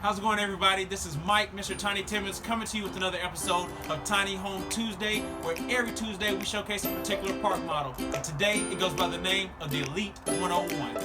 How's it going, everybody? This is Mike, Mr. Tiny Timmons, coming to you with another episode of Tiny Home Tuesday, where every Tuesday we showcase a particular park model. And today it goes by the name of the Elite 101.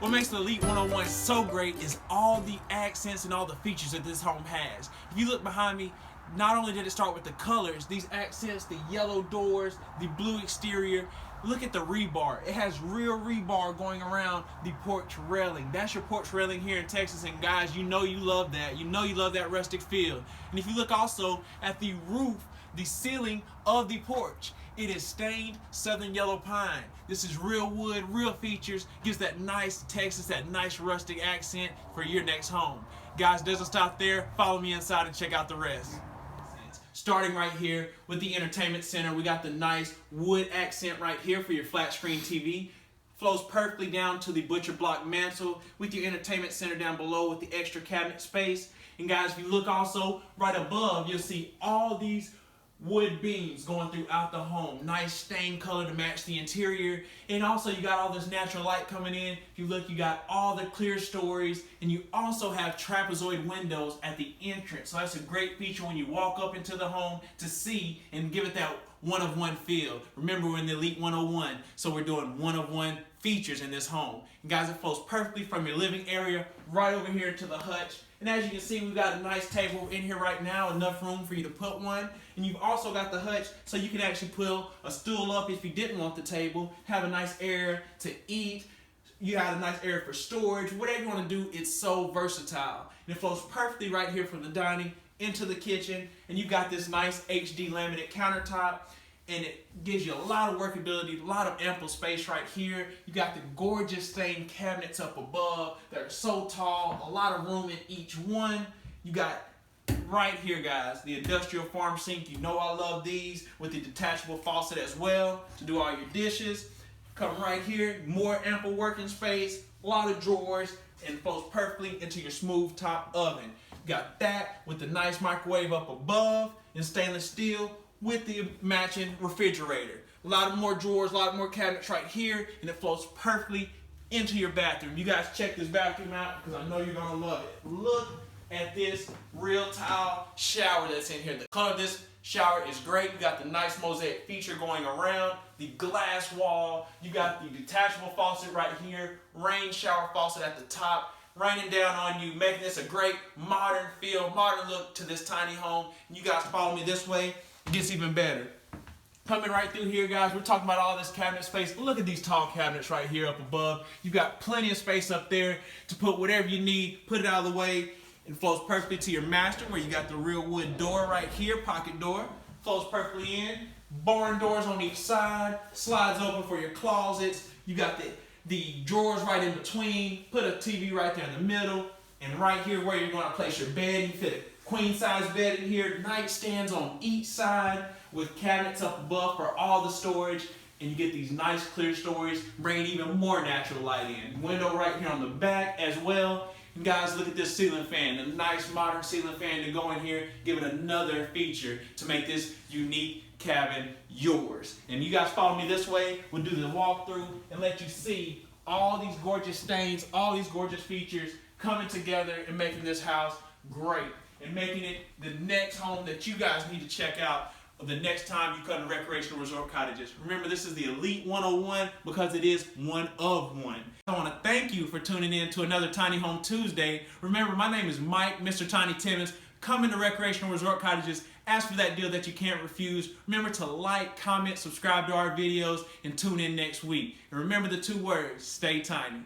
What makes the Elite 101 so great is all the accents and all the features that this home has. If you look behind me, not only did it start with the colors, these accents, the yellow doors, the blue exterior, look at the rebar. It has real rebar going around the porch railing. That's your porch railing here in Texas, and guys, you know you love that. You know you love that rustic feel. And if you look also at the roof, the ceiling of the porch, it is stained southern yellow pine. This is real wood, real features, gives that nice Texas, that nice rustic accent for your next home. Guys, doesn't stop there. Follow me inside and check out the rest. Starting right here with the entertainment center, we got the nice wood accent right here for your flat screen TV. Flows perfectly down to the butcher block mantle with your entertainment center down below with the extra cabinet space. And guys, if you look also right above, you'll see all these wood beams going throughout the home. Nice stained color to match the interior. And also you got all this natural light coming in. If you look, you got all the clear stories, and you also have trapezoid windows at the entrance. So that's a great feature when you walk up into the home to see and give it that one-of-one feel. Remember, we're in the Elite 101, so we're doing one-of-one features in this home. And guys, it flows perfectly from your living area right over here to the hutch. And as you can see, we've got a nice table in here right now, enough room for you to put one. And you've also got the hutch, so you can actually pull a stool up if you didn't want the table, have a nice area to eat. You got a nice area for storage. Whatever you want to do, it's so versatile. And it flows perfectly right here from the dining into the kitchen. And you've got this nice HD laminate countertop. And it gives you a lot of workability, a lot of ample space right here. You got the gorgeous stained cabinets up above that are so tall, a lot of room in each one. You got right here, guys, the industrial farm sink. You know I love these with the detachable faucet as well to do all your dishes. Come right here, more ample working space, a lot of drawers, and flows perfectly into your smooth top oven. You got that with the nice microwave up above in stainless steel, with the matching refrigerator. A lot of more drawers, a lot more cabinets right here, and it flows perfectly into your bathroom. You guys check this bathroom out because I know you're gonna love it. Look at this real tile shower that's in here. The color of this shower is great. You got the nice mosaic feature going around, the glass wall. You got the detachable faucet right here, rain shower faucet at the top, raining down on you, making this a great modern feel, modern look to this tiny home. And you guys follow me this way. It gets even better. Coming right through here, guys, we're talking about all this cabinet space. Look at these tall cabinets right here up above. You've got plenty of space up there to put whatever you need, put it out of the way. It flows perfectly to your master, where you got the real wood door right here, pocket door. Flows perfectly in. Barn doors on each side. Slides open for your closets. You got the drawers right in between. Put a TV right there in the middle. And right here where you're going to place your bed, you fit a queen size bed in here, nightstands on each side with cabinets up above for all the storage, and you get these nice clear stories, bringing even more natural light in. Window right here on the back as well. And guys, look at this ceiling fan, a nice modern ceiling fan to go in here, give it another feature to make this unique cabin yours. And you guys follow me this way, we'll do the walkthrough and let you see all these gorgeous stains, all these gorgeous features coming together and making this house great, and making it the next home that you guys need to check out the next time you come to Recreational Resort Cottages. Remember, this is the Elite 101 because it is one of one. I want to thank you for tuning in to another Tiny Home Tuesday. Remember, my name is Mike, Mr. Tiny Timmons. Come into Recreational Resort Cottages. Ask for that deal that you can't refuse. Remember to like, comment, subscribe to our videos, and tune in next week. And remember the two words, stay tiny.